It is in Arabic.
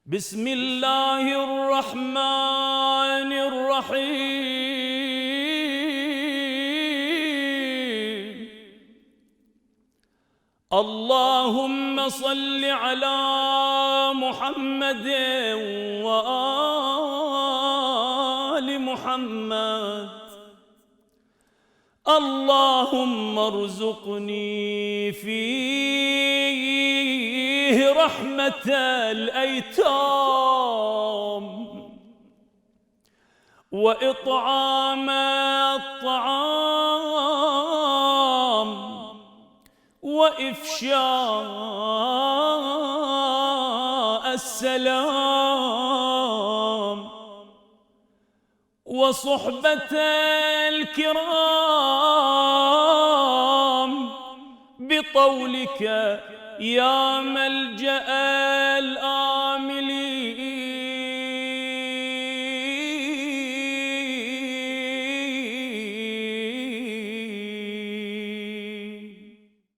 بسم الله الرحمن الرحيم. اللهم صل على محمد وآل محمد. اللهم ارزقني فيه رحمة الأيتام وإطعام الطعام وإفشاء السلام وصحبة الكرام بطولك يا ملجأ الآن